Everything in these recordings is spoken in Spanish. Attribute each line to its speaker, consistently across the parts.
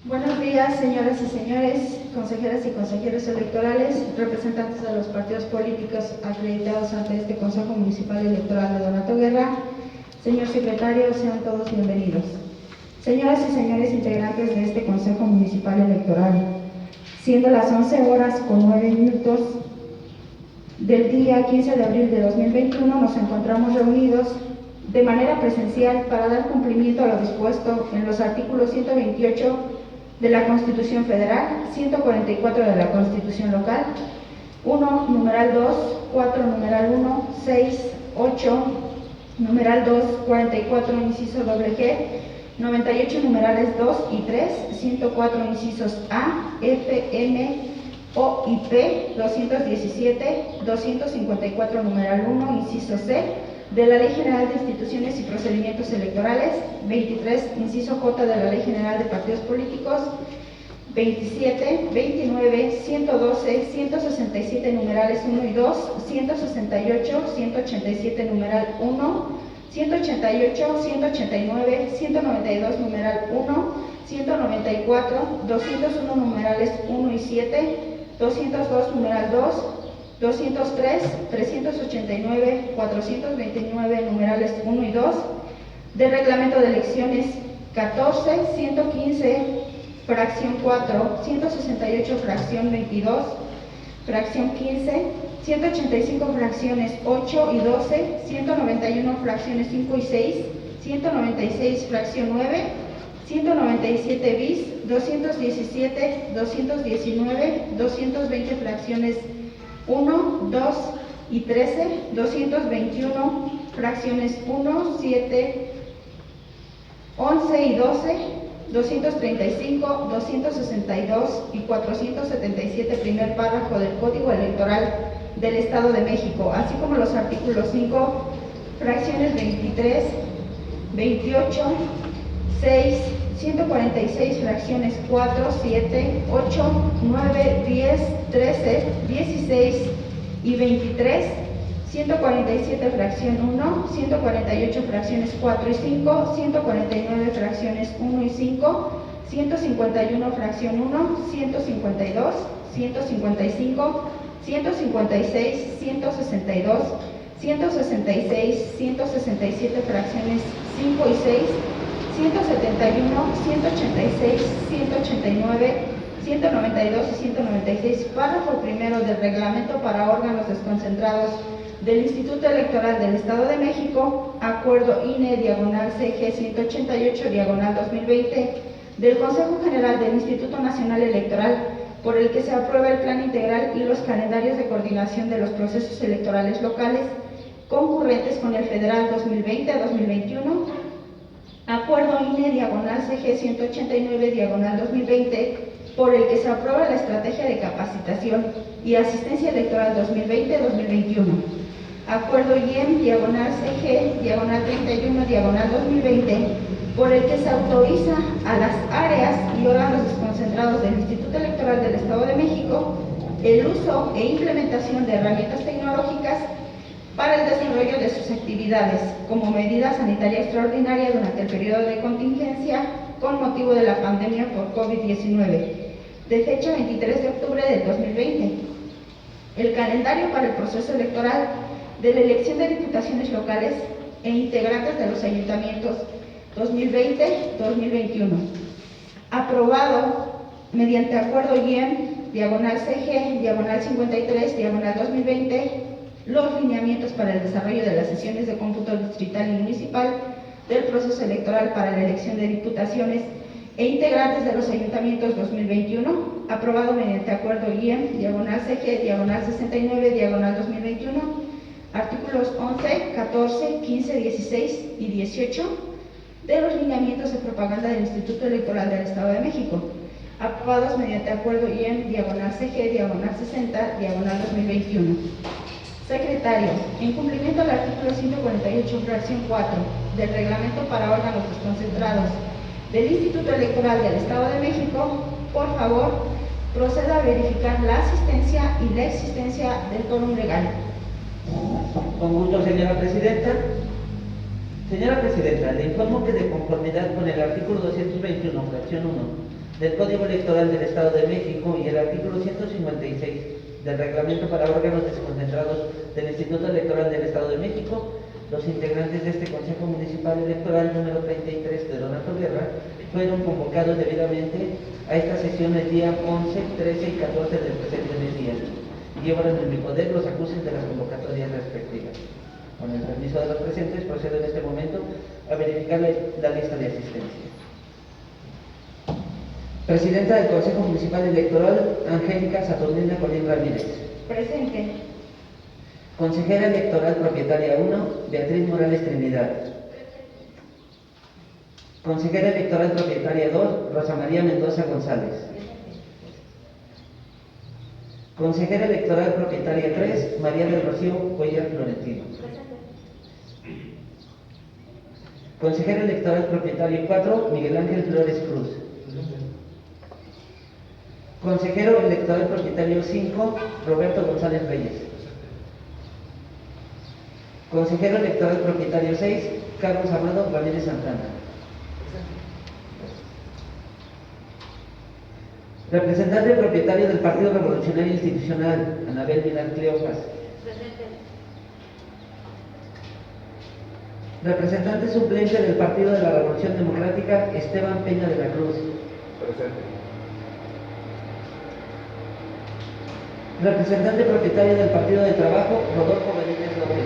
Speaker 1: Buenos días, señoras y señores, consejeras y consejeros electorales, representantes de los partidos políticos acreditados ante este Consejo Municipal Electoral de Donato Guerra. Señor secretario, sean todos bienvenidos. Señoras y señores integrantes de este Consejo Municipal Electoral, siendo las 11:09 del día 15 de abril de 2021, nos encontramos reunidos de manera presencial para dar cumplimiento a lo dispuesto en los artículos 128 de la Constitución Federal, 144 de la Constitución Local, 1, numeral 2, 4, numeral 1, 6, 8, numeral 2, 44, inciso G, 98, numerales 2 y 3, 104, incisos A, F, M, O y P, 217, 254, numeral 1, inciso C, de la Ley General de Instituciones y Procedimientos Electorales, 23, inciso J de la Ley General de Partidos Políticos, 27, 29, 112, 167, numerales 1 y 2, 168, 187, numeral 1, 188, 189, 192, numeral 1, 194, 201, numerales 1 y 7, 202, numeral 2, 203, 389, 429, numerales 1 y 2, del Reglamento de Elecciones 14, 115, fracción 4, 168, fracción 22, fracción 15, 185, fracciones 8 y 12, 191, fracciones 5 y 6, 196, fracción 9, 197 bis, 217, 219, 220, fracciones 1, 2 y 13, 221, fracciones 1, 7, 11 y 12, 235, 262 y 477, primer párrafo del Código Electoral del Estado de México, así como los artículos 5, fracciones 23, 28, 6, 146, fracciones 4, 7, 8, 9, 10, 13, 16 y 23, 147, fracción 1, 148, fracciones 4 y 5, 149, fracciones 1 y 5, 151, fracción 1, 152, 155, 156, 162, 166, 167, fracciones 5 y 6, 171, 186, 189, 192 y 196, párrafo primero del Reglamento para órganos desconcentrados del Instituto Electoral del Estado de México, acuerdo INE, diagonal CG 188, diagonal 2020, del Consejo General del Instituto Nacional Electoral, por el que se aprueba el Plan Integral y los calendarios de coordinación de los procesos electorales locales concurrentes con el Federal 2020 a 2021, acuerdo INE, diagonal CG 189, diagonal 2020, por el que se aprueba la Estrategia de Capacitación y Asistencia Electoral 2020-2021, acuerdo IEM, diagonal CG, diagonal 31, diagonal 2020, por el que se autoriza a las áreas y órganos desconcentrados del Instituto Electoral del Estado de México el uso e implementación de herramientas tecnológicas para el desarrollo de sus actividades como medida sanitaria extraordinaria durante el periodo de contingencia con motivo de la pandemia por COVID-19, de fecha 23 de octubre del 2020. El calendario para el proceso electoral de la elección de diputaciones locales e integrantes de los ayuntamientos 2020-2021, aprobado mediante acuerdo IEM, diagonal CG, diagonal 53, diagonal 2020, los lineamientos para el desarrollo de las sesiones de cómputo distrital y municipal del proceso electoral para la elección de diputaciones e integrantes de los ayuntamientos 2021, aprobado mediante acuerdo IEM, diagonal CG, diagonal 69, diagonal 2021, artículos 11, 14, 15, 16 y 18 de los lineamientos de propaganda del Instituto Electoral del Estado de México, aprobados mediante acuerdo IEM, diagonal CG, diagonal 60, diagonal 2021. Secretario, en cumplimiento al artículo 148, fracción 4 del Reglamento para órganos desconcentrados del Instituto Electoral del Estado de México, por favor, proceda a verificar la asistencia y la existencia del quórum legal.
Speaker 2: Con gusto, señora presidenta. Señora presidenta, le informo que de conformidad con el artículo 221, fracción 1 del Código Electoral del Estado de México y el artículo 156 del Reglamento para órganos desconcentrados del Instituto Electoral del Estado de México, los integrantes de este Consejo Municipal Electoral número 33 de Donato Guerra fueron convocados debidamente a esta sesión el día 11, 13 y 14 del presente mes día. Llevan en mi poder los acuses de las convocatorias respectivas. Con el permiso de los presentes, procedo en este momento a verificar la lista de asistencia. Presidenta del Consejo Municipal Electoral, Angélica Saturnina Colín Ramírez.
Speaker 1: Presente.
Speaker 2: Consejera Electoral Propietaria 1, Beatriz Morales Trinidad. Consejera Electoral Propietaria 2, Rosa María Mendoza González. Consejera Electoral Propietaria 3, María del Rocío Cuellar Florentino. Consejero Electoral Propietario 4, Miguel Ángel Flores Cruz. Consejero Electoral Propietario 5, Roberto González Reyes. Consejero Electoral Propietario 6, Carlos Amado Ramírez Santana. Representante propietario del Partido Revolucionario Institucional, Anabel Vidal Cleofas. Representante suplente del Partido de la Revolución Democrática, Esteban Peña de la Cruz.
Speaker 3: Presente.
Speaker 2: Representante propietario del Partido de Trabajo, Rodolfo Benítez López.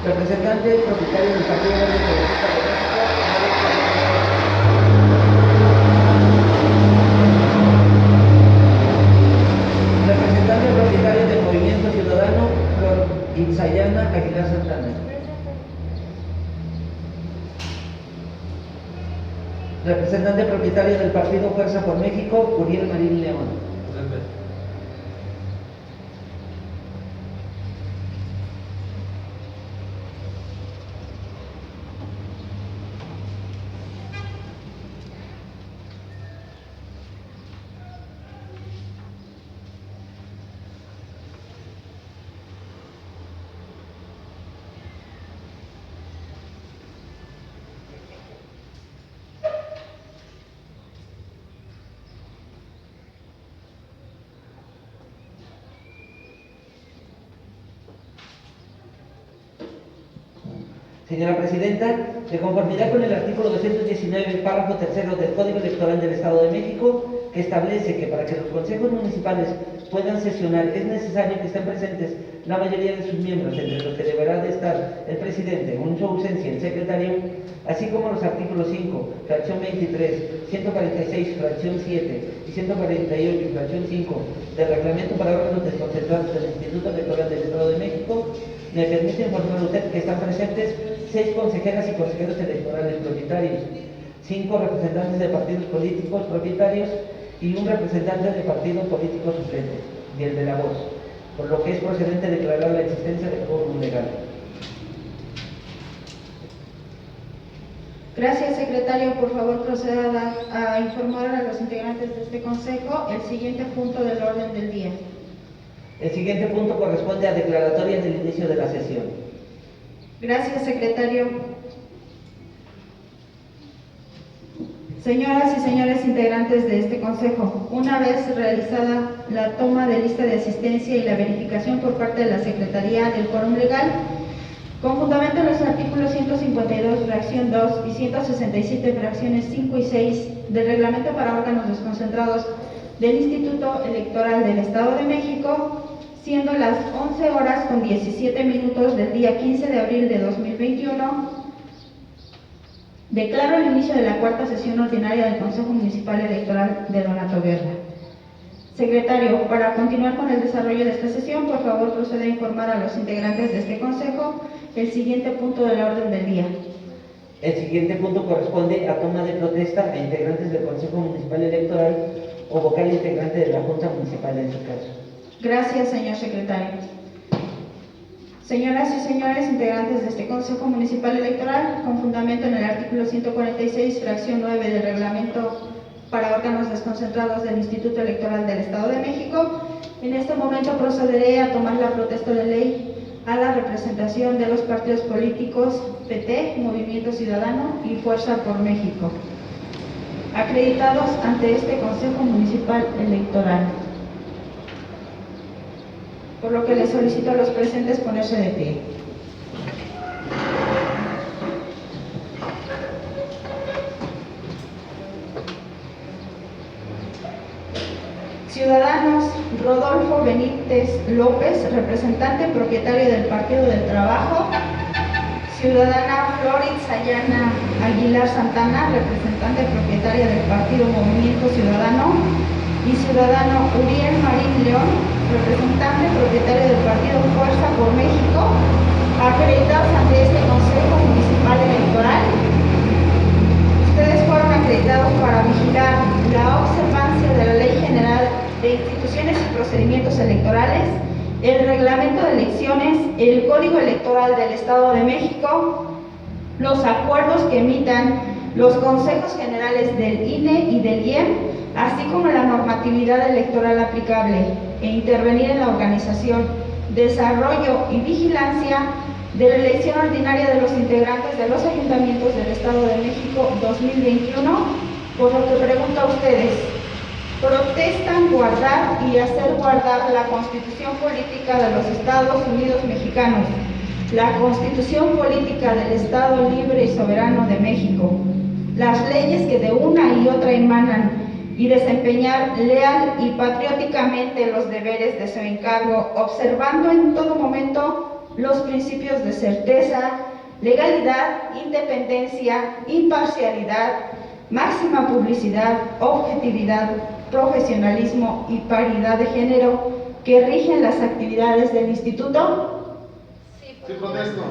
Speaker 2: Representante propietario del Partido Verde Ecologista de México, representante propietario del Movimiento Ciudadano, Flor Itzayana Aguilar Santana. Representante propietario del Partido Fuerza por México, Uriel Marín León. Señora Presidenta, de conformidad con el artículo 219, párrafo tercero del Código Electoral del Estado de México, que establece que para que los consejos municipales puedan sesionar es necesario que estén presentes la mayoría de sus miembros, entre los que deberá de estar el presidente, o en su ausencia el secretario, así como los artículos 5, fracción 23, 146, fracción 7 y 148, fracción 5 del Reglamento para órganos desconcentrados del Instituto Electoral del Estado de México, me permite informar a usted que están presentes 6 consejeras y consejeros electorales propietarios, 5 representantes de partidos políticos propietarios y un representante de partido político suplente, y el de la voz, por lo que es procedente declarar la existencia de quórum legal.
Speaker 1: Gracias, secretario. Por favor, proceda a informar a los integrantes de este consejo el siguiente punto del orden del día.
Speaker 2: El siguiente punto corresponde a declaratorias del inicio de la sesión.
Speaker 1: Gracias, secretario. Señoras y señores integrantes de este consejo, una vez realizada la toma de lista de asistencia y la verificación por parte de la Secretaría del quórum legal, con fundamento en los artículos 152, fracción 2 y 167, fracciones 5 y 6 del Reglamento para órganos desconcentrados del Instituto Electoral del Estado de México, siendo las 11 horas con 17 minutos del día 15 de abril de 2021, declaro el inicio de la cuarta sesión ordinaria del Consejo Municipal Electoral de Donato Guerra. Secretario, para continuar con el desarrollo de esta sesión, por favor proceda a informar a los integrantes de este consejo el siguiente punto del orden del día.
Speaker 2: El siguiente punto corresponde a toma de protesta a integrantes del Consejo Municipal Electoral o vocal integrante de la Junta Municipal en su caso.
Speaker 1: Gracias, señor secretario. Señoras y señores integrantes de este Consejo Municipal Electoral, con fundamento en el artículo 146, fracción 9 del Reglamento para órganos desconcentrados del Instituto Electoral del Estado de México, en este momento procederé a tomar la protesta de ley a la representación de los partidos políticos PT, Movimiento Ciudadano y Fuerza por México, acreditados ante este Consejo Municipal Electoral. Por lo que les solicito a los presentes ponerse de pie. Ciudadanos: Rodolfo Benítez López, representante propietario del Partido del Trabajo. Ciudadana Floris Ayana Aguilar Santana, representante propietaria del Partido Movimiento Ciudadano. Y ciudadano Uriel Marín León, representante propietario del Partido Fuerza por México, acreditados ante este Consejo Municipal Electoral. Ustedes fueron acreditados para vigilar la observancia de la Ley General de Instituciones y Procedimientos Electorales, el Reglamento de Elecciones, el Código Electoral del Estado de México, los acuerdos que emitan los consejos generales del INE y del IEM, así como la normatividad electoral aplicable, e intervenir en la organización, desarrollo y vigilancia de la elección ordinaria de los integrantes de los ayuntamientos del Estado de México 2021, por lo que pregunto a ustedes: ¿protestan guardar y hacer guardar la Constitución Política de los Estados Unidos Mexicanos, la Constitución Política del Estado Libre y Soberano de México, las leyes que de una y otra emanan, y desempeñar leal y patrióticamente los deberes de su encargo, observando en todo momento los principios de certeza, legalidad, independencia, imparcialidad, máxima publicidad, objetividad, profesionalismo y paridad de género que rigen las actividades del Instituto?
Speaker 3: Sí, contesto.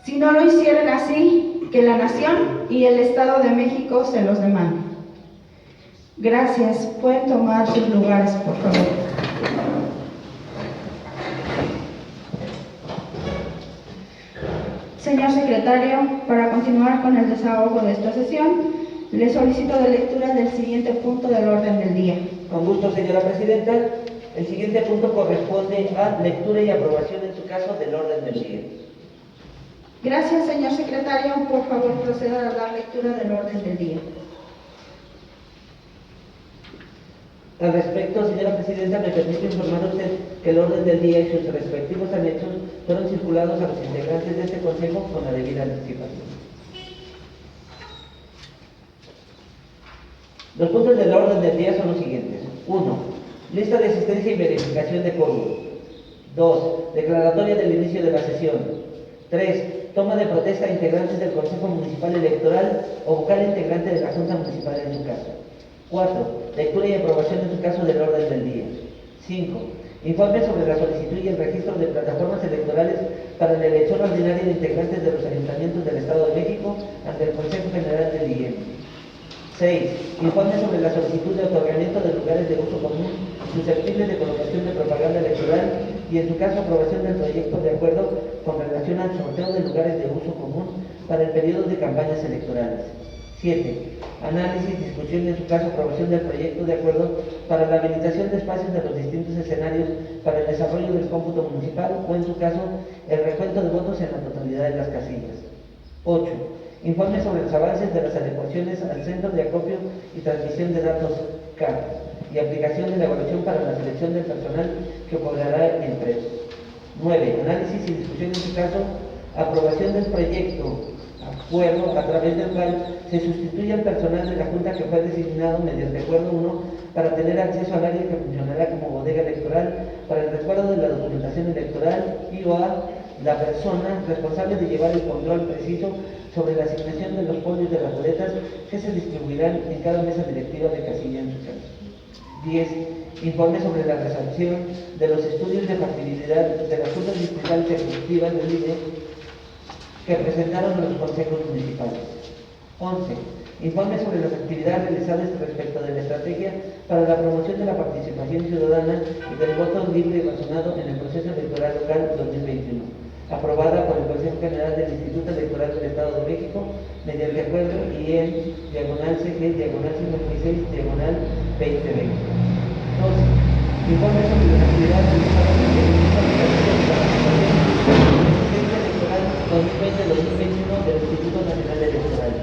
Speaker 1: Si no lo hicieran así, que la Nación y el Estado de México se los demanden. Gracias. Pueden tomar sus lugares, por favor. Señor secretario, para continuar con el desahogo de esta sesión, le solicito la lectura del siguiente punto del orden del día.
Speaker 2: Con gusto, señora presidenta. El siguiente punto corresponde a lectura y aprobación, en su caso, del orden del día.
Speaker 1: Gracias, señor secretario. Por favor, proceda a dar lectura del orden del día.
Speaker 2: Al respecto, señora presidenta, me permite informar a usted que el orden del día y sus respectivos anexos fueron circulados a los integrantes de este consejo con la debida anticipación. Los puntos del orden del día son los siguientes. 1. Lista de asistencia y verificación de quórum. 2. Declaratoria del inicio de la sesión. 3. Toma de protesta a integrantes del Consejo Municipal Electoral o vocal integrante de la Junta Municipal en su caso. 4. Lectura y aprobación en su caso del orden del día. 5. Informe sobre la solicitud y el registro de plataformas electorales para la elección ordinaria de integrantes de los ayuntamientos del Estado de México ante el Consejo General del IEM. 6. Informe sobre la solicitud de otorgamiento de lugares de uso común susceptibles de colocación de propaganda electoral y, en su caso, aprobación del proyecto de acuerdo con relación al sorteo de lugares de uso común para el periodo de campañas electorales. 7. Análisis, discusión y, en su caso, aprobación del proyecto de acuerdo para la habilitación de espacios de los distintos escenarios para el desarrollo del cómputo municipal o, en su caso, el recuento de votos en la totalidad de las casillas. 8. Informe sobre los avances de las adecuaciones al Centro de Acopio y Transmisión de Datos CAP y aplicación de la evaluación para la selección del personal que operará en empresas. 9. Análisis y discusión, en su caso, aprobación del proyecto acuerdo a través del cual se sustituye al personal de la Junta que fue designado mediante acuerdo 1 para tener acceso al área que funcionará como bodega electoral para el resguardo de la documentación electoral y o a la persona responsable de llevar el control preciso sobre la asignación de los folios de las boletas que se distribuirán en cada mesa directiva de casilla en su caso. 10. Informe sobre la realización de los estudios de factibilidad de las juntas distritales ejecutivas del INE que presentaron los consejos municipales. 11. Informe sobre las actividades realizadas respecto de la estrategia para la promoción de la participación ciudadana y del voto libre y razonado en el proceso electoral local 2021, aprobada por el Consejo General del Instituto Electoral del Estado de México mediante acuerdo IN/CG/56/2020. 12. Informe sobre las actividades realizadas en el electoral 2020-2021 del Instituto Nacional Electoral.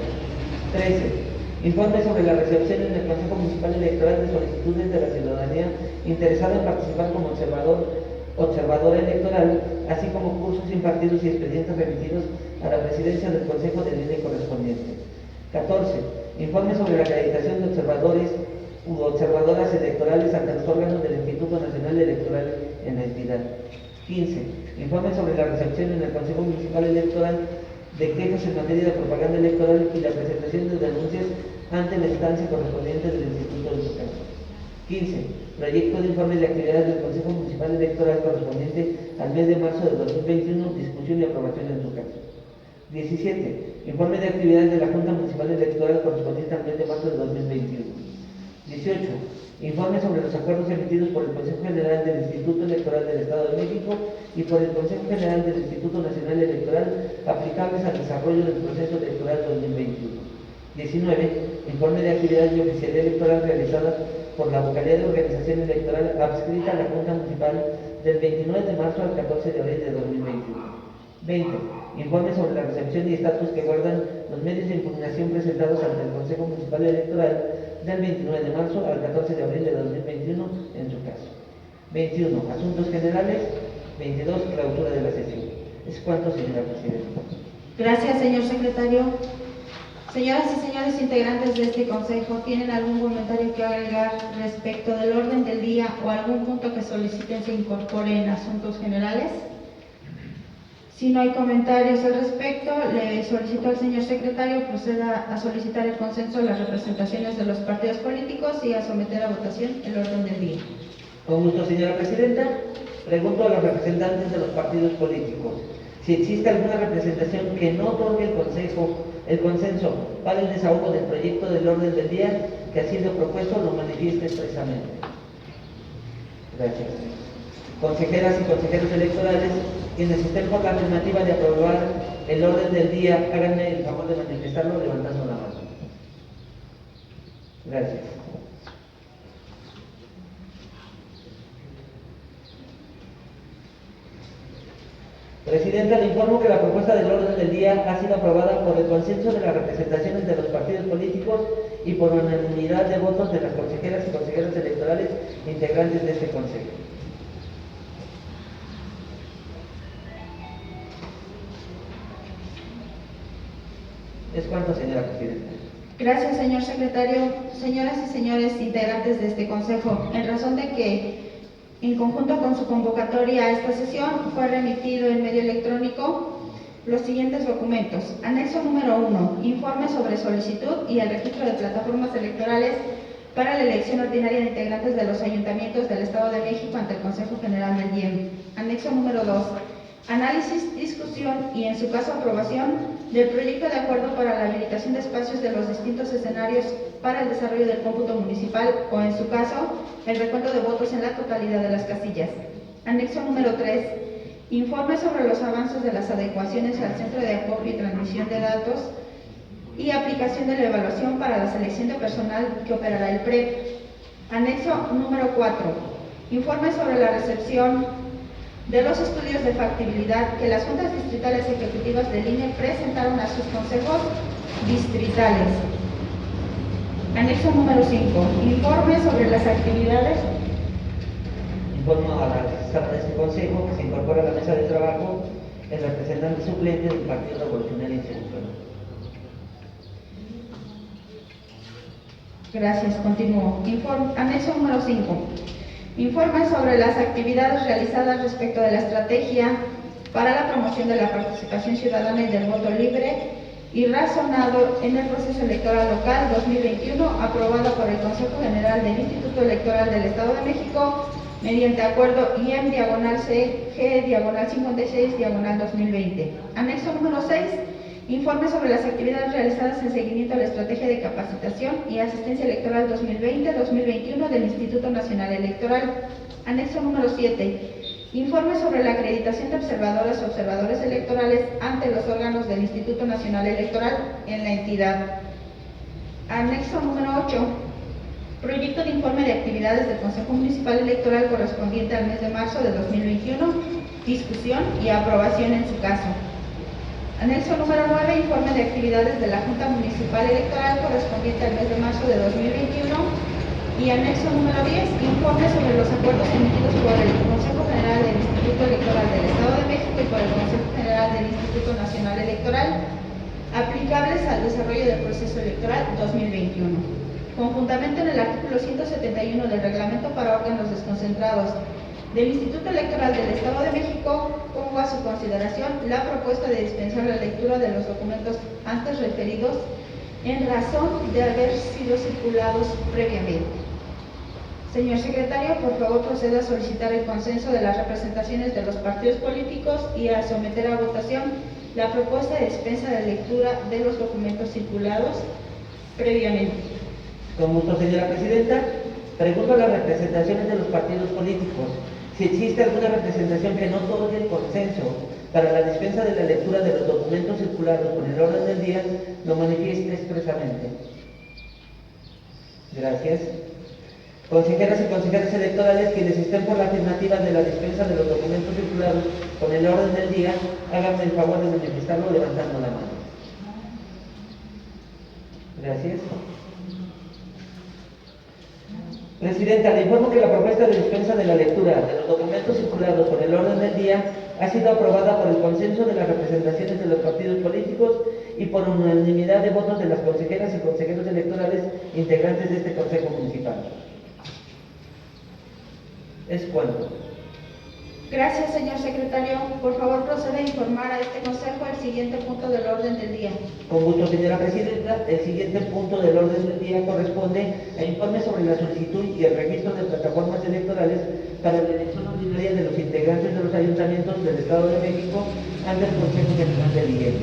Speaker 2: 13. Informe sobre la recepción en el Consejo Municipal Electoral de solicitudes de la ciudadanía interesada en participar como observadora electoral, así como cursos impartidos y expedientes remitidos a la presidencia del Consejo de Línea correspondiente. 14. Informe sobre la acreditación de observadores u observadoras electorales ante los órganos del Instituto Nacional Electoral en la entidad. 15. Informe sobre la recepción en el Consejo Municipal Electoral de quejas en materia de propaganda electoral y la presentación de denuncias ante la instancia correspondiente del Instituto de su caso. 15. Proyecto de informe de actividades del Consejo Municipal Electoral correspondiente al mes de marzo de 2021, discusión y aprobación en su caso. 17. Informe de actividades de la Junta Municipal Electoral correspondiente al mes de marzo de 2021. 18. Informe sobre los acuerdos emitidos por el Consejo General del Instituto Electoral del Estado de México y por el Consejo General del Instituto Nacional Electoral aplicables al desarrollo del proceso electoral 2021. 19. Informe de actividades de oficialía electoral realizadas por la Vocalía de Organización Electoral adscrita a la Junta Municipal del 29 de marzo al 14 de abril de 2021. 20. Informe sobre la recepción y estatus que guardan los medios de impugnación presentados ante el Consejo Municipal Electoral del 29 de marzo al 14 de abril de 2021 en su caso. 21. Asuntos generales. 22. Clausura de la sesión. Es cuanto, señora presidenta.
Speaker 1: Gracias, señor secretario. Señoras y señores integrantes de este consejo, ¿tienen algún comentario que agregar respecto del orden del día o algún punto que soliciten se incorpore en asuntos generales? Si no hay comentarios al respecto, le solicito al señor secretario proceda a solicitar el consenso de las representaciones de los partidos políticos y a someter a votación el orden del día.
Speaker 2: Con gusto, señora presidenta. Pregunto a los representantes de los partidos políticos si existe alguna representación que no otorgue el consenso para el desahogo del proyecto del orden del día que ha sido propuesto, lo manifieste expresamente. Gracias. Consejeras y consejeros electorales, quienes estén por la afirmativa de aprobar el orden del día, háganme el favor de manifestarlo levantando la mano. Gracias. Presidenta, le informo que la propuesta del orden del día ha sido aprobada por el consenso de las representaciones de los partidos políticos y por unanimidad de votos de las consejeras y consejeros electorales integrantes de este consejo. Es cuanto, señora presidenta.
Speaker 1: Gracias, señor secretario. Señoras y señores integrantes de este consejo, en razón de que en conjunto con su convocatoria a esta sesión fue remitido en medio electrónico los siguientes documentos. Anexo número 1, informe sobre solicitud y el registro de plataformas electorales para la elección ordinaria de integrantes de los ayuntamientos del Estado de México ante el Consejo General del IEM. Anexo número 2, análisis, discusión y en su caso aprobación del proyecto de acuerdo para la habilitación de espacios de los distintos escenarios para el desarrollo del cómputo municipal o en su caso el recuento de votos en la totalidad de las casillas. Anexo número 3, informe sobre los avances de las adecuaciones al centro de acopio y transmisión de datos y aplicación de la evaluación para la selección de personal que operará el PREP. Anexo número 4, informe sobre la recepción de los estudios de factibilidad que las juntas distritales ejecutivas del INE presentaron a sus consejos distritales. Anexo número 5, informe sobre las actividades.
Speaker 2: Informo a la sala de este consejo que se incorpora a la mesa de trabajo el representante suplente del Partido Revolucionario Institucional.
Speaker 1: Gracias, continúo. Anexo número 5. Informe sobre las actividades realizadas respecto de la estrategia para la promoción de la participación ciudadana y del voto libre y razonado en el proceso electoral local 2021, aprobada por el Consejo General del Instituto Electoral del Estado de México mediante acuerdo IEM/CG/56/2020. Anexo número 6. Informe sobre las actividades realizadas en seguimiento a la estrategia de capacitación y asistencia electoral 2020-2021 del Instituto Nacional Electoral. Anexo número 7. Informe sobre la acreditación de observadoras o observadores electorales ante los órganos del Instituto Nacional Electoral en la entidad. Anexo número 8. Proyecto de informe de actividades del Consejo Municipal Electoral correspondiente al mes de marzo de 2021, discusión y aprobación en su caso. Anexo número 9, informe de actividades de la Junta Municipal Electoral correspondiente al mes de marzo de 2021. Y anexo número 10, informe sobre los acuerdos emitidos por el Consejo General del Instituto Electoral del Estado de México y por el Consejo General del Instituto Nacional Electoral, aplicables al desarrollo del proceso electoral 2021. Conjuntamente en el artículo 171 del Reglamento para órganos desconcentrados del Instituto Electoral del Estado de México, pongo a su consideración la propuesta de dispensar la lectura de los documentos antes referidos en razón de haber sido circulados previamente. Señor secretario, por favor proceda a solicitar el consenso de las representaciones de los partidos políticos y a someter a votación la propuesta de dispensa de lectura de los documentos circulados previamente.
Speaker 2: Con gusto, señora presidenta. Pregunto a las representaciones de los partidos políticos si existe alguna representación que no otorgue el consenso para la dispensa de la lectura de los documentos circulados con el orden del día, lo manifieste expresamente. Gracias. Consejeras y consejeros electorales quienes estén por la afirmativa de la dispensa de los documentos circulados con el orden del día, háganme el favor de manifestarlo levantando la mano. Gracias. Presidenta, le informo que la propuesta de dispensa de la lectura de los documentos circulados con el orden del día ha sido aprobada por el consenso de las representaciones de los partidos políticos y por unanimidad de votos de las consejeras y consejeros electorales integrantes de este Consejo Municipal. Es cuanto.
Speaker 1: Gracias, señor secretario. Por favor, proceda a informar a este Consejo el siguiente punto del orden del día.
Speaker 2: Con gusto, señora presidenta. El siguiente punto del orden del día corresponde a informe sobre la solicitud y el registro de plataformas electorales para la elección ordinaria de los integrantes de los ayuntamientos del Estado de México ante el Consejo General del IEM.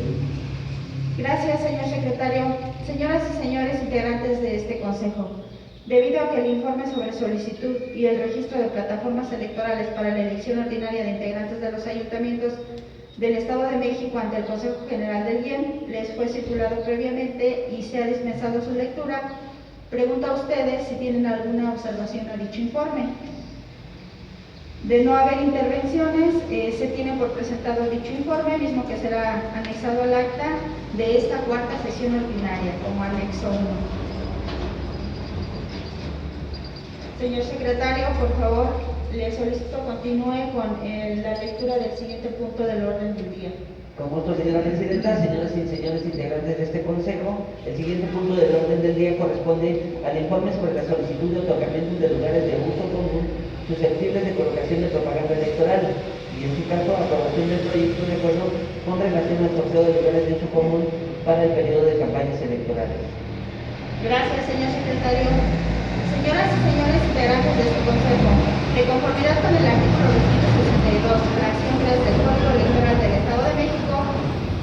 Speaker 1: Gracias, señor secretario. Señoras y señores integrantes de este Consejo, debido a que el informe sobre solicitud y el registro de plataformas electorales para la elección ordinaria de integrantes de los ayuntamientos del Estado de México ante el Consejo General del IEM les fue circulado previamente y se ha dispensado su lectura, pregunto a ustedes si tienen alguna observación a dicho informe. De no haber intervenciones, se tiene por presentado dicho informe, mismo que será anexado al acta de esta cuarta sesión ordinaria como anexo 1. Señor secretario, por favor, le solicito continúe con la lectura del siguiente punto del orden del día.
Speaker 2: Con gusto, señora presidenta, señoras y señores integrantes de este Consejo, el siguiente punto del orden del día corresponde al informe sobre la solicitud de otorgamiento de lugares de uso común susceptibles de colocación de propaganda electoral y, en su caso, aprobación del proyecto de acuerdo con relación al sorteo de lugares de uso común para el periodo de campañas electorales.
Speaker 1: Gracias, señor secretario. Señoras y señores integrantes de este Consejo, de conformidad con el artículo 262, fracción 3 del Código Electoral del Estado de México,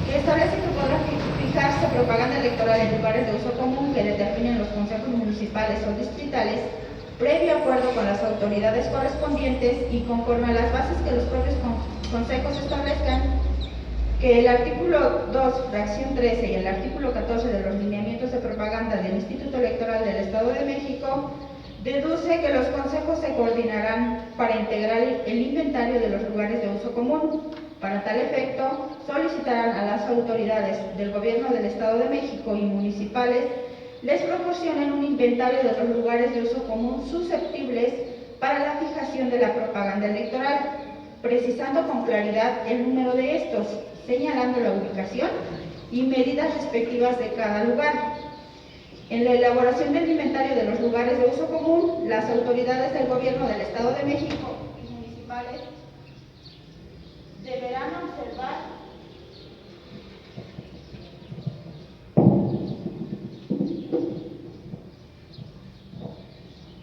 Speaker 1: que establece que podrá fijarse propaganda electoral en lugares de uso común que determinen los consejos municipales o distritales, previo acuerdo con las autoridades correspondientes y conforme a las bases que los propios consejos establezcan, que el artículo 2, fracción 13 y el artículo 14 de los lineamientos de propaganda del Instituto Electoral del Estado de México deduce que los consejos se coordinarán para integrar el inventario de los lugares de uso común. Para tal efecto, solicitarán a las autoridades del Gobierno del Estado de México y municipales les proporcionen un inventario de los lugares de uso común susceptibles para la fijación de la propaganda electoral, precisando con claridad el número de estos, señalando la ubicación y medidas respectivas de cada lugar. En la elaboración del inventario de los lugares de uso común, las autoridades del Gobierno del Estado de México y municipales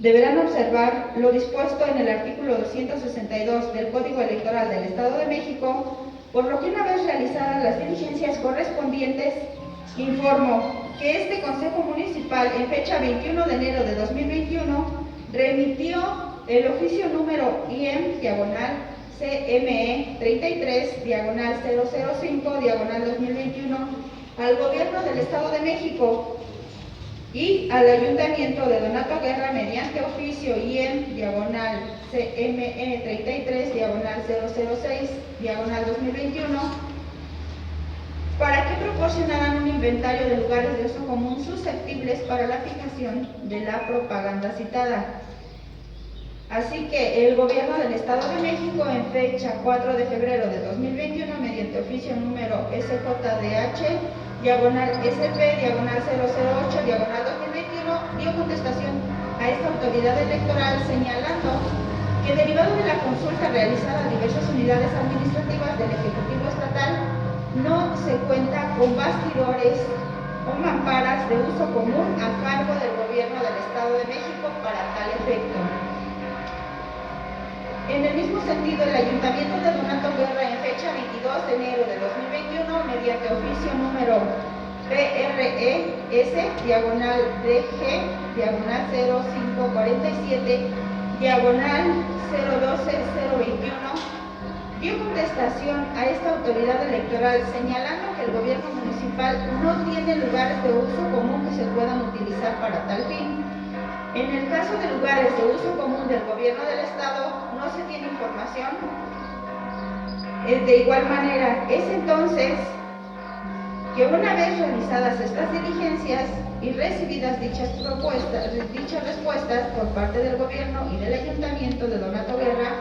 Speaker 1: deberán observar lo dispuesto en el artículo 262 del Código Electoral del Estado de México, por lo que una vez realizadas las diligencias correspondientes, informo que este Consejo Municipal en fecha 21 de enero de 2021 remitió el oficio número IEM/CME 33/005/2021 al Gobierno del Estado de México, y al Ayuntamiento de Donato Guerra mediante oficio IEM diagonal CME 33 diagonal 006 diagonal 2021 para que proporcionaran un inventario de lugares de uso común susceptibles para la fijación de la propaganda citada. Así que el Gobierno del Estado de México, en fecha 4 de febrero de 2021, mediante oficio número SJDH, diagonal SP, diagonal 008, diagonal 2021, dio contestación a esta autoridad electoral señalando que derivado de la consulta realizada a diversas unidades administrativas del Ejecutivo Estatal, no se cuenta con bastidores o mamparas de uso común a cargo del Gobierno del Estado de México para tal efecto. En el mismo sentido, el Ayuntamiento de Donato Guerra, en fecha 22 de enero de 2021, mediante oficio número PRES, diagonal DG, diagonal 0547, diagonal 012021, dio contestación a esta autoridad electoral señalando que el gobierno municipal no tiene lugares de uso común que se puedan utilizar para tal fin. En el caso de lugares de uso común del gobierno del estado, no se tiene información. De igual manera, es entonces que una vez realizadas estas diligencias y recibidas dichas respuestas por parte del gobierno y del ayuntamiento de Donato Guerra,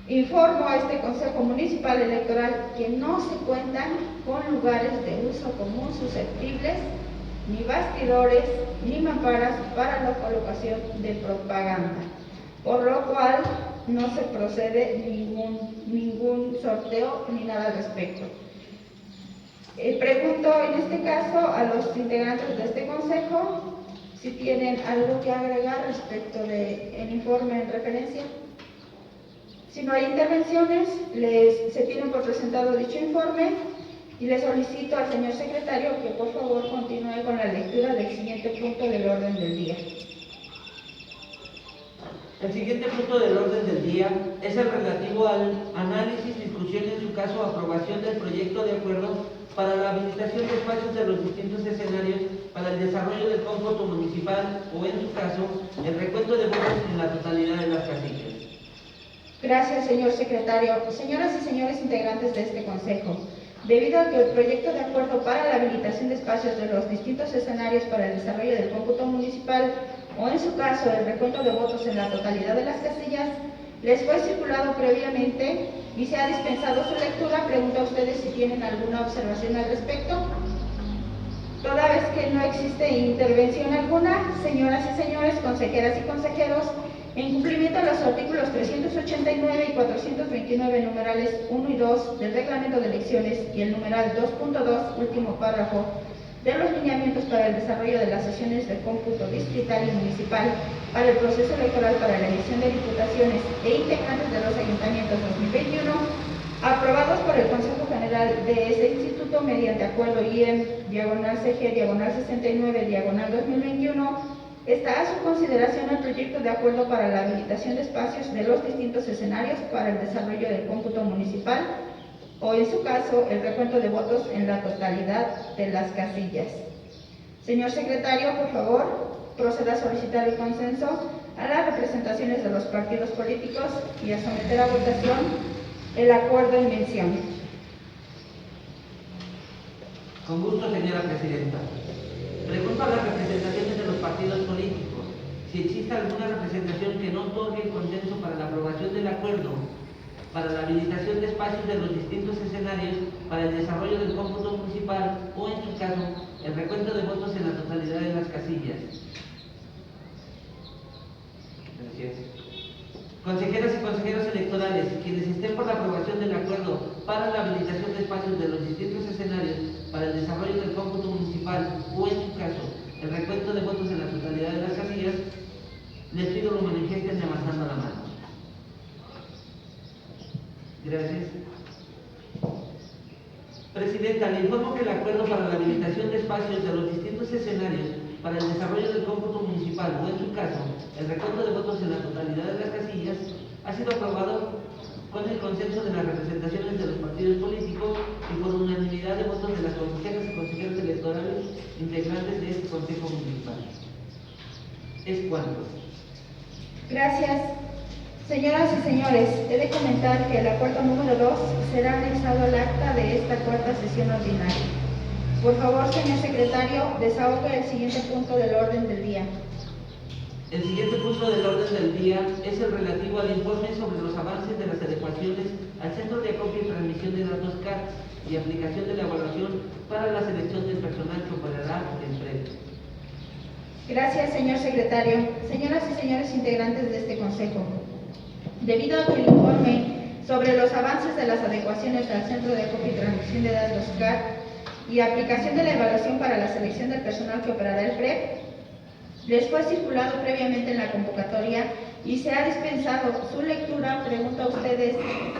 Speaker 1: informo a este Consejo Municipal Electoral que no se cuentan con lugares de uso común susceptibles, ni bastidores, ni mamparas para la colocación de propaganda, por lo cual no se procede ningún sorteo ni nada al respecto. Pregunto en este caso a los integrantes de este consejo si tienen algo que agregar respecto del informe en referencia. Si no hay intervenciones, se tienen por presentado dicho informe y le solicito al señor secretario que por favor continúe con la lectura del siguiente punto del orden del día.
Speaker 2: El siguiente punto del orden del día es el relativo al análisis, discusión y en su caso aprobación del proyecto de acuerdo para la habilitación de espacios de los distintos escenarios para el desarrollo del cómputo municipal o en su caso el recuento de votos en la totalidad de las casillas.
Speaker 1: Gracias, señor secretario. Señoras y señores integrantes de este consejo, debido a que el proyecto de acuerdo para la habilitación de espacios de los distintos escenarios para el desarrollo del cómputo municipal o en su caso el recuento de votos en la totalidad de las casillas les fue circulado previamente y se ha dispensado su lectura, pregunto a ustedes si tienen alguna observación al respecto. Toda vez que no existe intervención alguna, señoras y señores, consejeras y consejeros, en cumplimiento a los artículos 389 y 429, numerales 1 y 2 del Reglamento de Elecciones y el numeral 2.2, último párrafo, de los lineamientos para el desarrollo de las sesiones de cómputo distrital y municipal para el proceso electoral para la elección de diputaciones e integrantes de los ayuntamientos 2021, aprobados por el Consejo General de este Instituto mediante acuerdo IEM, diagonal CG, diagonal 69, diagonal 2021, está a su consideración el proyecto de acuerdo para la habilitación de espacios de los distintos escenarios para el desarrollo del cómputo municipal o, en su caso, el recuento de votos en la totalidad de las casillas. Señor secretario, por favor, proceda a solicitar el consenso a las representaciones de los partidos políticos y a someter a votación el acuerdo en mención.
Speaker 2: Con gusto, señora presidenta. Pregunto a las representaciones de los partidos políticos si existe alguna representación que no otorgue el consenso para la aprobación del acuerdo para la habilitación de espacios de los distintos escenarios para el desarrollo del cómputo municipal o, en su caso, el recuento de votos en la totalidad de las casillas. Gracias. Consejeras y consejeros electorales, quienes estén por la aprobación del acuerdo para la habilitación de espacios de los distintos escenarios para el desarrollo del cómputo municipal o, en su caso, el recuento de votos en la totalidad de las casillas, les pido lo manifiesten levantando la mano. Gracias. Presidenta, le informo que el acuerdo para la habilitación de espacios de los distintos escenarios para el desarrollo del cómputo municipal o, en su caso, el recuento de votos en la totalidad de las casillas ha sido aprobado con el consenso de las representaciones de los partidos políticos y por unanimidad de votos de las consejeras y consejeros electorales integrantes de este Consejo Municipal. Es cuanto.
Speaker 1: Gracias. Señoras y señores, he de comentar que el acuerdo número 2 será anexado al acta de esta cuarta sesión ordinaria. Por favor, señor secretario, desahogue el siguiente punto del orden del día.
Speaker 2: El siguiente punto del orden del día es el relativo al informe sobre los avances de las adecuaciones al Centro de Acopio y Transmisión de Datos CAT y aplicación de la evaluación para la selección del personal que operará en breve.
Speaker 1: Gracias, señor secretario. Señoras y señores integrantes de este Consejo, debido a que el informe sobre los avances de las adecuaciones al Centro de Acopio y Transmisión de Datos CAT y aplicación de la evaluación para la selección del personal que operará el PREP les fue circulado previamente en la convocatoria y se ha dispensado su lectura, pregunto a ustedes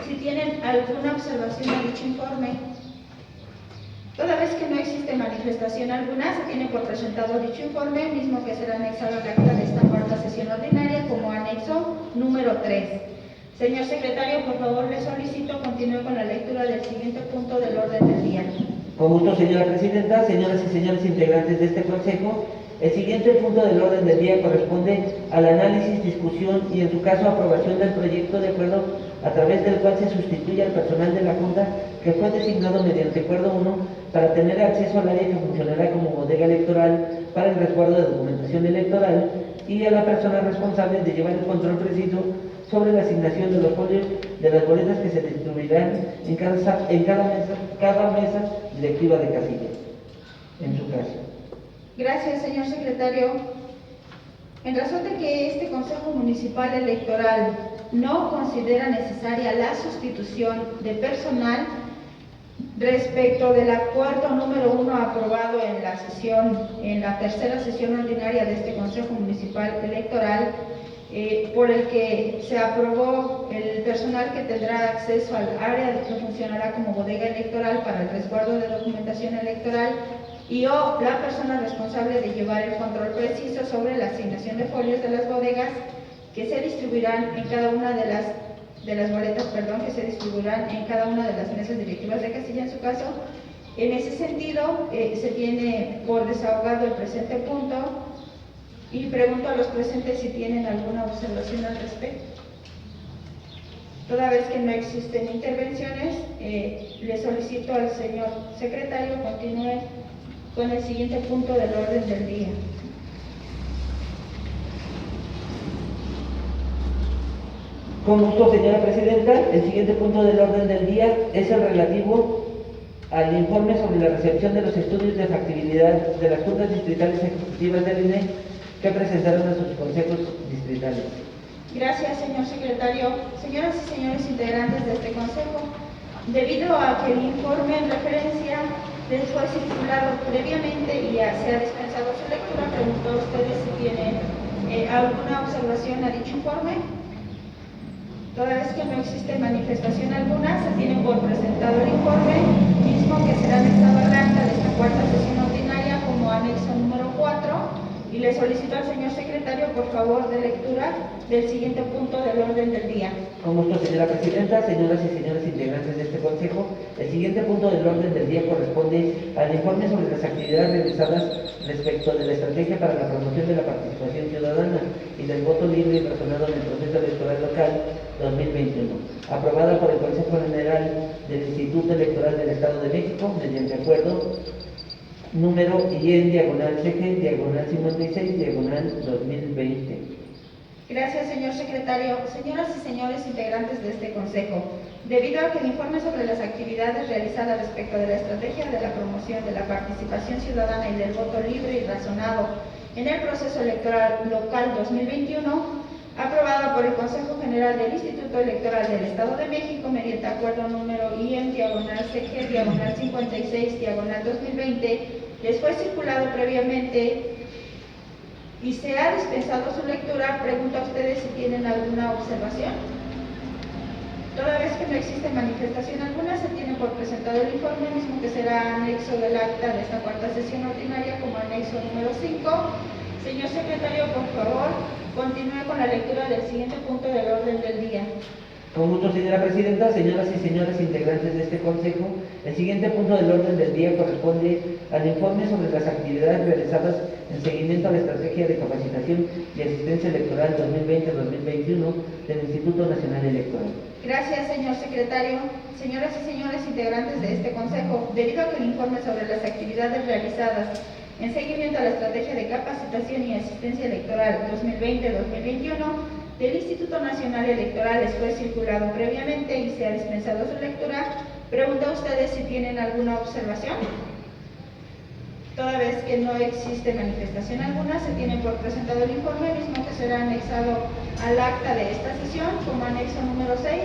Speaker 1: si tienen alguna observación a dicho informe. Toda vez que no existe manifestación alguna, se tiene por presentado dicho informe, mismo que será anexado al acta de esta cuarta sesión ordinaria como anexo número 3. Señor secretario, por favor, le solicito continúe con la lectura del siguiente punto del orden del día.
Speaker 2: Con gusto, señora presidenta, señoras y señores integrantes de este Consejo, el siguiente punto del orden del día corresponde al análisis, discusión y, en su caso, aprobación del proyecto de acuerdo a través del cual se sustituye al personal de la Junta que fue designado mediante Acuerdo 1 para tener acceso al área que funcionará como bodega electoral para el resguardo de documentación electoral y a la persona responsable de llevar el control preciso sobre la asignación de los folios de las boletas que se distribuirán en cada mesa directiva de casilla, en su caso.
Speaker 1: Gracias, señor secretario. En razón de que este Consejo Municipal Electoral no considera necesaria la sustitución de personal respecto del acuerdo número 1 aprobado en la tercera sesión ordinaria de este Consejo Municipal Electoral, por el que se aprobó el personal que tendrá acceso al área que funcionará como bodega electoral para el resguardo de documentación electoral y o la persona responsable de llevar el control preciso sobre la asignación de folios de las bodegas que se distribuirán en cada una de las boletas, que se distribuirán en cada una de las mesas directivas de casilla en su caso. En ese sentido, se tiene por desahogado el presente punto y pregunto a los presentes si tienen alguna observación al respecto. Toda vez que no existen intervenciones, le solicito al señor secretario continúe con el siguiente punto del orden del día.
Speaker 2: Con gusto, señora presidenta. El siguiente punto del orden del día es el relativo al informe sobre la recepción de los estudios de factibilidad de las juntas distritales ejecutivas del INE que presentaron a sus consejos distritales.
Speaker 1: Gracias, señor secretario. Señoras y señores integrantes de este consejo, debido a que el informe en referencia les fue circulado previamente y se ha dispensado su lectura, pregunto a ustedes si tienen alguna observación a dicho informe. Toda vez que no existe manifestación alguna, se tiene por presentado el informe, mismo que será anexado al acta de esta cuarta sesión ordinaria como anexo número 4, y le solicito al señor secretario, por favor, de lectura del siguiente punto del orden del día.
Speaker 2: Con gusto, señora presidenta, señoras y señores integrantes de este Consejo, el siguiente punto del orden del día corresponde al informe sobre las actividades realizadas respecto de la estrategia para la promoción de la participación ciudadana y del voto libre y razonado en el proceso electoral local 2021, aprobada por el Consejo General del Instituto Electoral del Estado de México mediante acuerdo número IN/CG/56/2020.
Speaker 1: Gracias, señor secretario. Señoras y señores integrantes de este Consejo, debido a que el informe sobre las actividades realizadas respecto de la estrategia de la promoción de la participación ciudadana y del voto libre y razonado en el proceso electoral local 2021, aprobado por el Consejo General del Instituto Electoral del Estado de México mediante acuerdo número IN/CG/56/2020, les fue circulado previamente y se ha dispensado su lectura, pregunto a ustedes si tienen alguna observación. Toda vez que no existe manifestación alguna, se tiene por presentado el informe, mismo que será anexo del acta de esta cuarta sesión ordinaria como anexo número 5. Señor secretario, por favor, continúe con la lectura del siguiente punto del orden del día.
Speaker 2: Con gusto, señora presidenta, señoras y señores integrantes de este consejo, el siguiente punto del orden del día corresponde al informe sobre las actividades realizadas en seguimiento a la estrategia de capacitación y asistencia electoral 2020-2021 del Instituto Nacional Electoral.
Speaker 1: Gracias, señor secretario. Señoras y señores integrantes de este consejo, debido a que el informe sobre las actividades realizadas en seguimiento a la estrategia de capacitación y asistencia electoral 2020-2021 del Instituto Nacional Electoral les fue circulado previamente y se ha dispensado su lectura, pregunto a ustedes si tienen alguna observación. Toda vez que no existe manifestación alguna, se tiene por presentado el informe mismo que será anexado al acta de esta sesión como anexo número 6.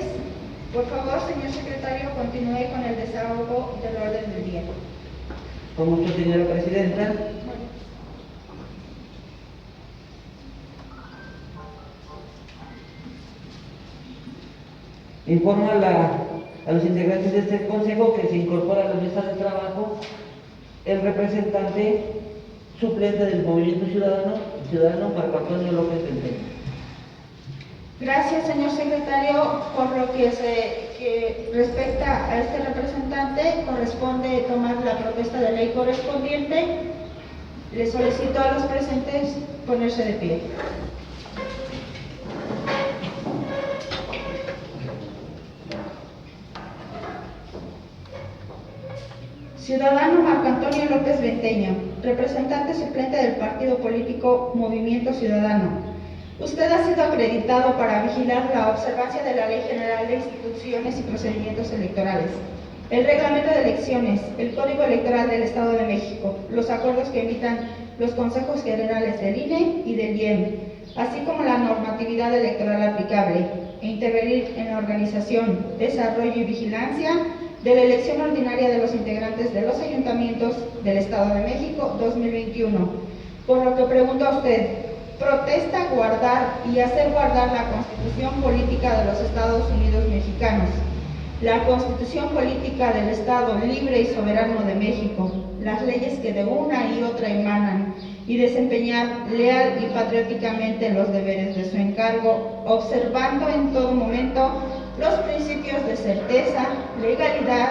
Speaker 1: Por favor, señor secretario, continúe con el desahogo del orden del día.
Speaker 2: Con gusto, señora presidenta. Informo a los integrantes de este consejo que se incorpora a la mesa de trabajo el representante suplente del Movimiento Ciudadano Marco Antonio López Venteño.
Speaker 1: Gracias, señor secretario. Por lo que respecta a este representante, corresponde tomar la propuesta de ley correspondiente. Le solicito a los presentes ponerse de pie. Ciudadano Marco Antonio López Venteño, representante suplente del partido político Movimiento Ciudadano. Usted ha sido acreditado para vigilar la observancia de la Ley General de Instituciones y Procedimientos Electorales, el Reglamento de Elecciones, el Código Electoral del Estado de México, los acuerdos que emitan los consejos generales del INE y del IEM, así como la normatividad electoral aplicable, e intervenir en la organización, desarrollo y vigilancia de la elección ordinaria de los integrantes de los ayuntamientos del Estado de México 2021. Por lo que pregunto a usted, ¿protesta guardar y hacer guardar la Constitución Política de los Estados Unidos Mexicanos, la Constitución Política del Estado Libre y Soberano de México, las leyes que de una y otra emanan, y desempeñar leal y patrióticamente los deberes de su encargo, observando en todo momento los principios de certeza, legalidad,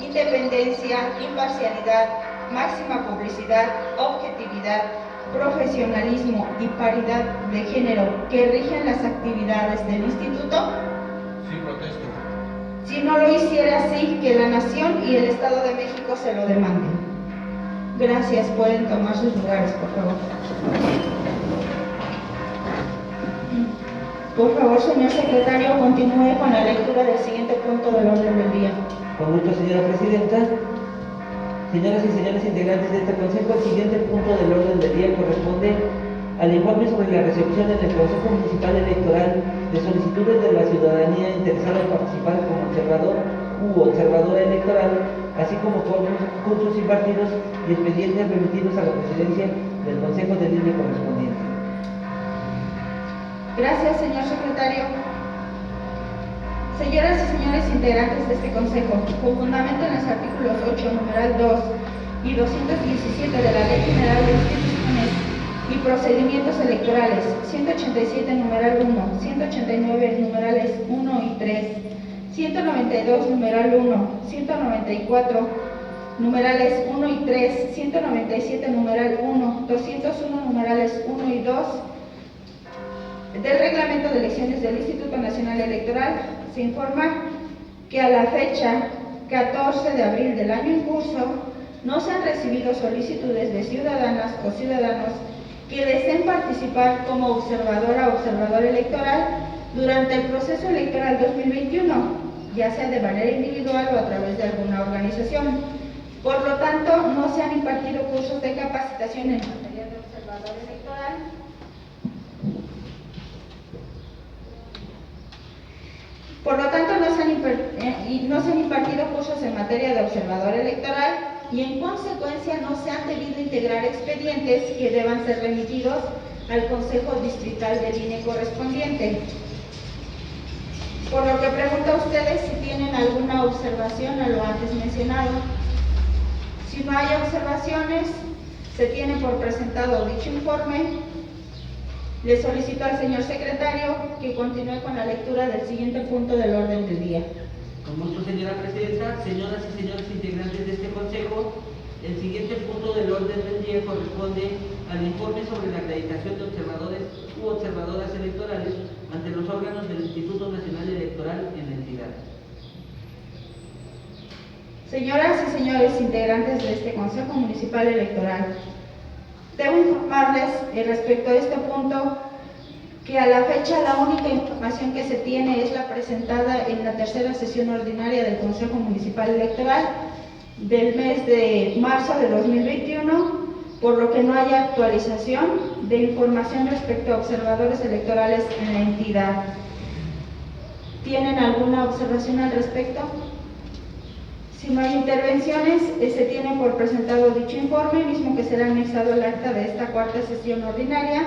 Speaker 1: independencia, imparcialidad, máxima publicidad, objetividad, profesionalismo y paridad de género que rigen las actividades del Instituto?
Speaker 3: Sí, protesto.
Speaker 1: Si no lo hiciera así, que la Nación y el Estado de México se lo demanden. Gracias, pueden tomar sus lugares, por favor. Por favor, señor secretario, continúe con la lectura del siguiente punto del orden del día.
Speaker 2: Con gusto, señora presidenta. Señoras y señores integrantes de este consejo, el siguiente punto del orden del día corresponde al informe sobre la recepción en el Consejo Municipal Electoral de solicitudes de la ciudadanía interesada en participar como observador u observadora electoral, así como cursos impartidos y expedientes remitidos a la presidencia del Consejo de Línea correspondiente.
Speaker 1: Gracias, señor secretario. Señoras y señores integrantes de este consejo, con fundamento en los artículos 8, numeral 2 y 217 de la Ley General de Instituciones y Procedimientos Electorales, 187, numeral 1, 189, numerales 1 y 3, 192, numeral 1, 194, numerales 1 y 3, 197, numeral 1, 201, numerales 1 y 2, del Reglamento de Elecciones del Instituto Nacional Electoral, se informa que a la fecha 14 de abril del año en curso no se han recibido solicitudes de ciudadanas o ciudadanos que deseen participar como observadora o observador electoral durante el proceso electoral 2021, ya sea de manera individual o a través de alguna organización. Por lo tanto, no se han impartido cursos de capacitación en materia de observador electoral. Por lo tanto, no se han impartido cursos en materia de observador electoral y en consecuencia no se han debido integrar expedientes que deban ser remitidos al Consejo Distrital del INE correspondiente. Por lo que pregunto a ustedes si tienen alguna observación a lo antes mencionado. Si no hay observaciones, se tiene por presentado dicho informe Le solicito al señor secretario que continúe con la lectura del siguiente punto del orden del día.
Speaker 2: Con gusto, señora presidenta. Señoras y señores integrantes de este consejo, el siguiente punto del orden del día corresponde al informe sobre la acreditación de observadores u observadoras electorales ante los órganos del Instituto Nacional Electoral en la entidad.
Speaker 1: Señoras y señores integrantes de este Consejo Municipal Electoral, debo informarles respecto a este punto que a la fecha la única información que se tiene es la presentada en la tercera sesión ordinaria del Consejo Municipal Electoral del mes de marzo de 2021, por lo que no hay actualización de información respecto a observadores electorales en la entidad. ¿Tienen alguna observación al respecto? Si no hay intervenciones, se tiene por presentado dicho informe, mismo que será anexado al acta de esta cuarta sesión ordinaria.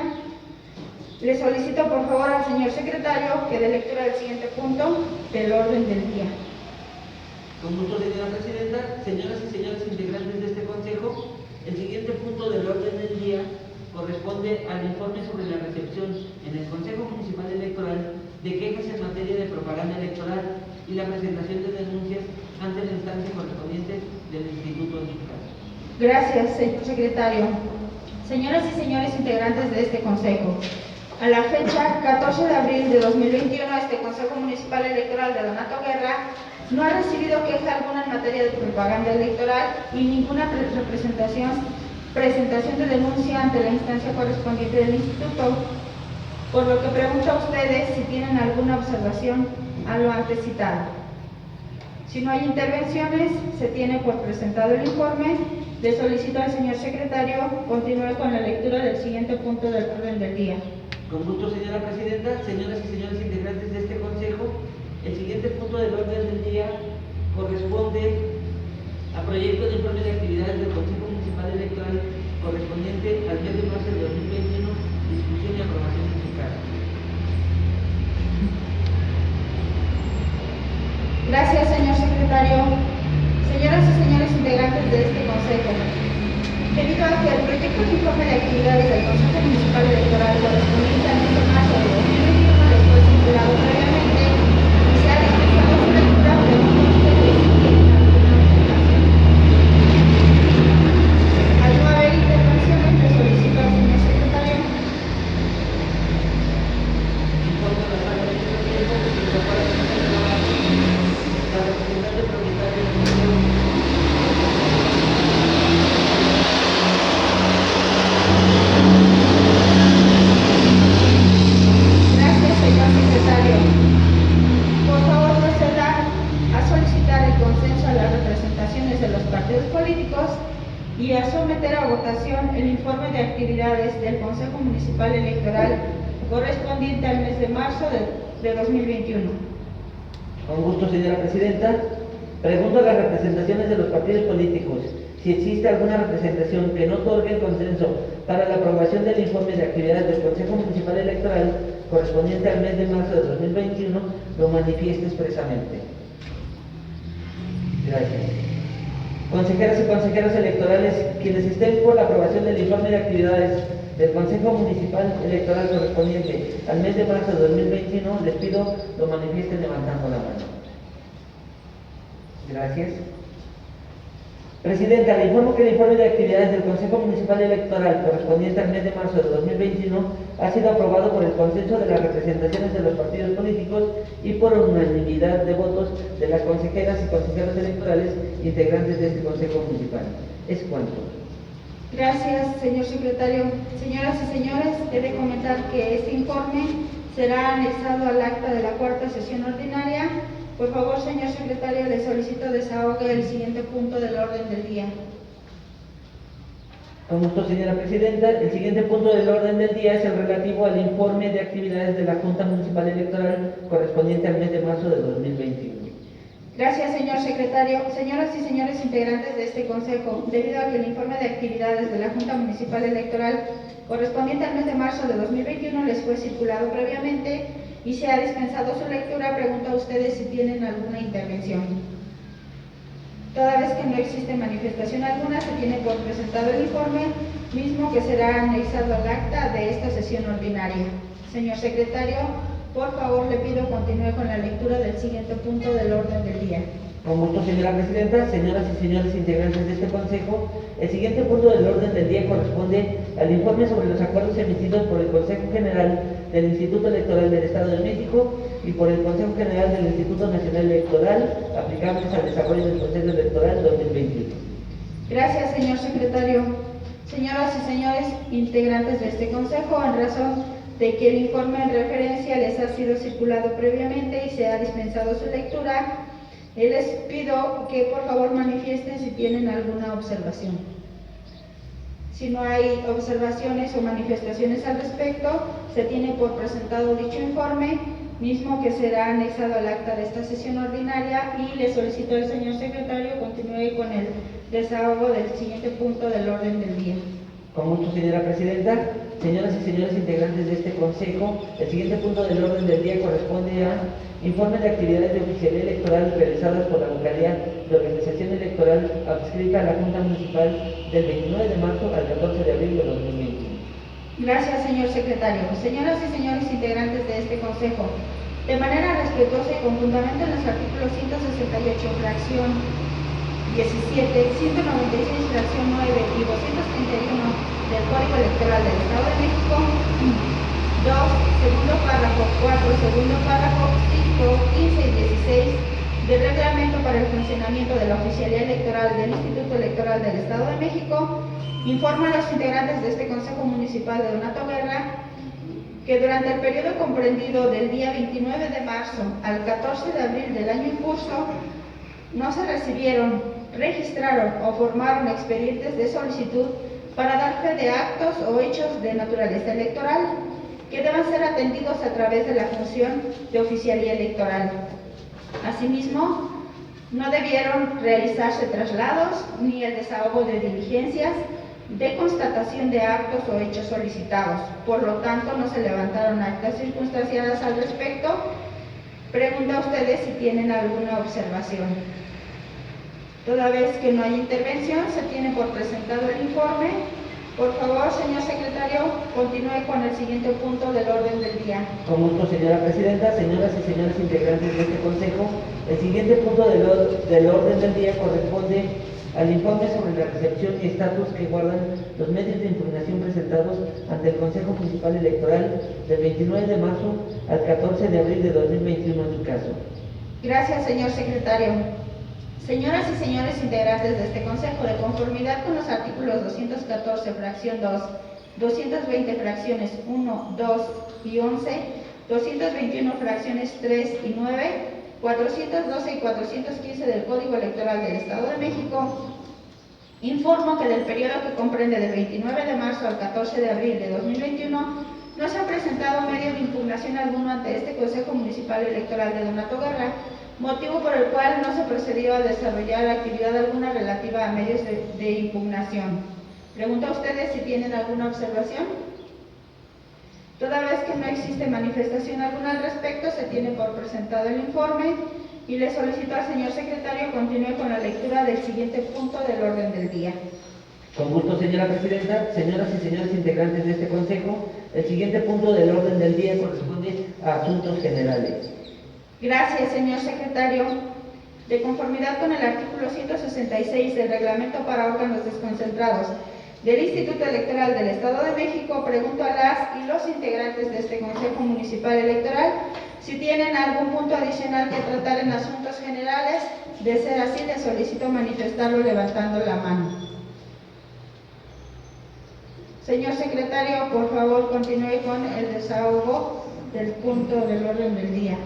Speaker 1: Le solicito por favor al señor secretario que dé lectura del siguiente punto del orden del día.
Speaker 2: Con gusto, señora presidenta. Señoras y señores integrantes de este consejo, el siguiente punto del orden del día corresponde al informe sobre la recepción en el Consejo Municipal Electoral de quejas en materia de propaganda electoral y la presentación de denuncias ante la instancia correspondiente del Instituto Electoral.
Speaker 1: Gracias, señor secretario. Señoras y señores integrantes de este consejo, a la fecha 14 de abril de 2021, este Consejo Municipal Electoral de Donato Guerra no ha recibido queja alguna en materia de propaganda electoral y ninguna presentación de denuncia ante la instancia correspondiente del Instituto, por lo que pregunto a ustedes si tienen alguna observación a lo antes citado. Si no hay intervenciones, se tiene por presentado el informe. Le solicito al señor secretario continúe con la lectura del siguiente punto del orden del día.
Speaker 2: Con gusto, señora presidenta. Señoras y señores integrantes de este consejo, el siguiente punto del orden del día corresponde a proyecto de informe de actividades del Consejo Municipal Electoral correspondiente al mes de marzo de 2021, discusión y aprobación eficaz.
Speaker 1: Gracias, señor secretario. Señoras y señores integrantes de este consejo, debido a que el proyecto de informe de actividades del Consejo Municipal Electoral correspondiente al mes de marzo de 2021 les fue circulado previamente y se ha dispensado su lectura, pregunto a ustedes si tienen alguna observación. Al no haber intervenciones, le solicito al señor secretario.
Speaker 2: Informe a la sala de tiempo que se incorpora a la representante propietaria del museo.
Speaker 1: Gracias, señor secretario. Por favor, proceda a solicitar el consenso a las representaciones de los partidos políticos y a someter a votación el informe de actividades del Consejo Municipal Electoral correspondiente al mes de marzo de 2021.
Speaker 2: Con gusto, señora presidenta. Pregunto a las representaciones de los partidos políticos si existe alguna representación que no otorgue el consenso para la aprobación del informe de actividades del Consejo Municipal Electoral correspondiente al mes de marzo de 2021, lo manifieste expresamente. Gracias. Consejeras y consejeros electorales, quienes estén por la aprobación del informe de actividades del Consejo Municipal Electoral correspondiente al mes de marzo de 2021, les pido lo manifiesten levantando la mano. Gracias. Presidenta, le informo que el informe de actividades del Consejo Municipal Electoral correspondiente al mes de marzo de 2021 ha sido aprobado por el consenso de las representaciones de los partidos políticos y por unanimidad de votos de las consejeras y consejeros electorales integrantes de este Consejo Municipal. Es cuanto.
Speaker 1: Gracias, señor secretario. Señoras y señores, he de comentar que este informe será anexado al acta de la cuarta sesión ordinaria. Por favor, señor secretario, le solicito desahogue el siguiente punto del orden del día.
Speaker 2: Con gusto, señora presidenta. El siguiente punto del orden del día es el relativo al informe de actividades de la Junta Municipal Electoral correspondiente al mes de marzo de 2021.
Speaker 1: Gracias, señor secretario. Señoras y señores integrantes de este consejo, debido a que el informe de actividades de la Junta Municipal Electoral correspondiente al mes de marzo de 2021 les fue circulado previamente y se ha dispensado su lectura, pregunto a ustedes si tienen alguna intervención. Toda vez que no existe manifestación alguna, se tiene por presentado el informe. mismo que será anexado al acta de esta sesión ordinaria. Señor secretario, por favor le pido continúe con la lectura del siguiente punto del orden del día.
Speaker 2: Con gusto, señora presidenta, señoras y señores integrantes de este Consejo, el siguiente punto del orden del día corresponde al informe sobre los acuerdos emitidos por el Consejo General del Instituto Electoral del Estado de México y por el Consejo General del Instituto Nacional Electoral aplicables al desarrollo del proceso electoral 2021.
Speaker 1: Gracias, señor secretario. Señoras y señores integrantes de este Consejo, en razón de que el informe en referencia les ha sido circulado previamente y se ha dispensado su lectura, les pido que por favor manifiesten si tienen alguna observación. Si no hay observaciones o manifestaciones al respecto, se tiene por presentado dicho informe, mismo que será anexado al acta de esta sesión ordinaria, y le solicito al señor secretario continúe con el desahogo del siguiente punto del orden del día.
Speaker 2: Con gusto, señora presidenta. Señoras y señores integrantes de este Consejo, el siguiente punto del orden del día corresponde a informe de actividades de oficialía electoral realizadas por la vocalía de organización electoral adscrita a la Junta Municipal del 29 de marzo al 14 de abril de 2021.
Speaker 1: Gracias, señor secretario. Señoras y señores integrantes de este Consejo, de manera respetuosa y con fundamento en los artículos 168, fracción 17, 196, fracción 9 y 231 del Código Electoral del Estado de México, 2, segundo párrafo, 4, segundo párrafo, 5, 15 y 16 del Reglamento para el funcionamiento de la oficialía electoral del Instituto Electoral del Estado de México, informa a los integrantes de este Consejo Municipal de Donato Guerra que durante el periodo comprendido del día 29 de marzo al 14 de abril del año en curso, no se recibieron, registraron o formaron expedientes de solicitud para dar fe de actos o hechos de naturaleza electoral que deban ser atendidos a través de la función de oficialía electoral. Asimismo, no debieron realizarse traslados ni el desahogo de diligencias de constatación de actos o hechos solicitados. Por lo tanto, no se levantaron actas circunstanciadas al respecto. Pregunto a ustedes si tienen alguna observación. Toda vez que no hay intervención, se tiene por presentado el informe. Por favor, señor secretario, continúe con el siguiente punto del orden del día.
Speaker 2: Con gusto, señora presidenta, señoras y señores integrantes de este Consejo, el siguiente punto del orden del día corresponde al informe sobre la recepción y estatus que guardan los medios de impugnación presentados ante el Consejo Municipal Electoral del 29 de marzo al 14 de abril de 2021 en su caso.
Speaker 1: Gracias, señor secretario. Señoras y señores integrantes de este Consejo, de conformidad con los artículos 214, fracción 2, 220, fracciones 1, 2 y 11, 221, fracciones 3 y 9, 412 y 415 del Código Electoral del Estado de México, informo que del periodo que comprende del 29 de marzo al 14 de abril de 2021, no se ha presentado medio de impugnación alguno ante este Consejo Municipal Electoral de Donato Guerra, motivo por el cual no se procedió a desarrollar actividad alguna relativa a medios de impugnación. Pregunto a ustedes si tienen alguna observación. Toda vez que no existe manifestación alguna al respecto, se tiene por presentado el informe y le solicito al señor secretario continúe con la lectura del siguiente punto del orden del día.
Speaker 2: Con gusto, señora presidenta, señoras y señores integrantes de este Consejo, el siguiente punto del orden del día corresponde a asuntos generales.
Speaker 1: Gracias, señor secretario. De conformidad con el artículo 166 del Reglamento para órganos desconcentrados del Instituto Electoral del Estado de México, pregunto a las y los integrantes de este Consejo Municipal Electoral si tienen algún punto adicional que tratar en asuntos generales. De ser así, les solicito manifestarlo levantando la mano. Señor secretario, por favor, continúe con el desahogo del punto del orden del día.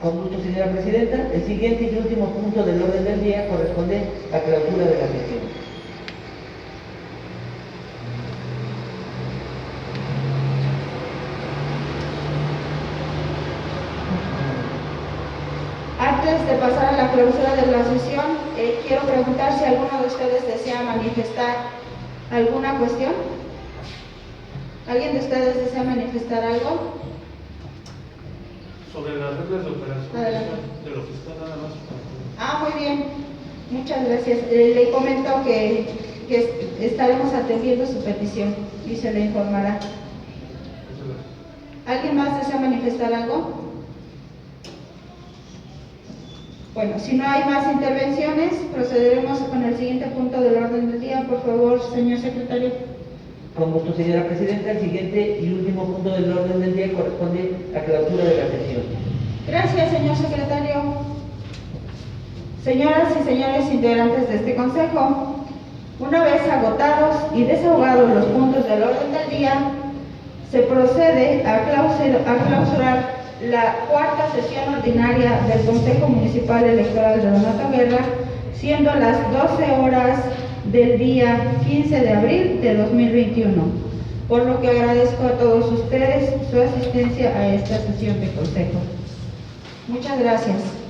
Speaker 2: Con gusto, señora presidenta. El siguiente y último punto del orden del día corresponde a clausura de la sesión.
Speaker 1: Antes de pasar a la clausura de la sesión, quiero preguntar si alguno de ustedes desea manifestar alguna cuestión. ¿Alguien de ustedes desea manifestar algo?
Speaker 3: Sobre las reglas de operación de lo fiscal, nada más.
Speaker 1: Muy bien, muchas gracias. Le comento que que estaremos atendiendo su petición y se le informará. ¿Alguien más desea manifestar algo? Bueno, si no hay más intervenciones, procederemos con el siguiente punto del orden del día. Por favor, señor secretario.
Speaker 2: Con gusto, señora presidenta. El siguiente y último punto del orden del día corresponde a clausura de la sesión.
Speaker 1: Gracias, señor secretario. Señoras y señores integrantes de este consejo, una vez agotados y desahogados los puntos del orden del día, se procede a clausurar la cuarta sesión ordinaria del Consejo Municipal Electoral de Donato Guerra, siendo las 12 horas del día 15 de abril de 2021, por lo que agradezco a todos ustedes su asistencia a esta sesión de consejo. Muchas gracias.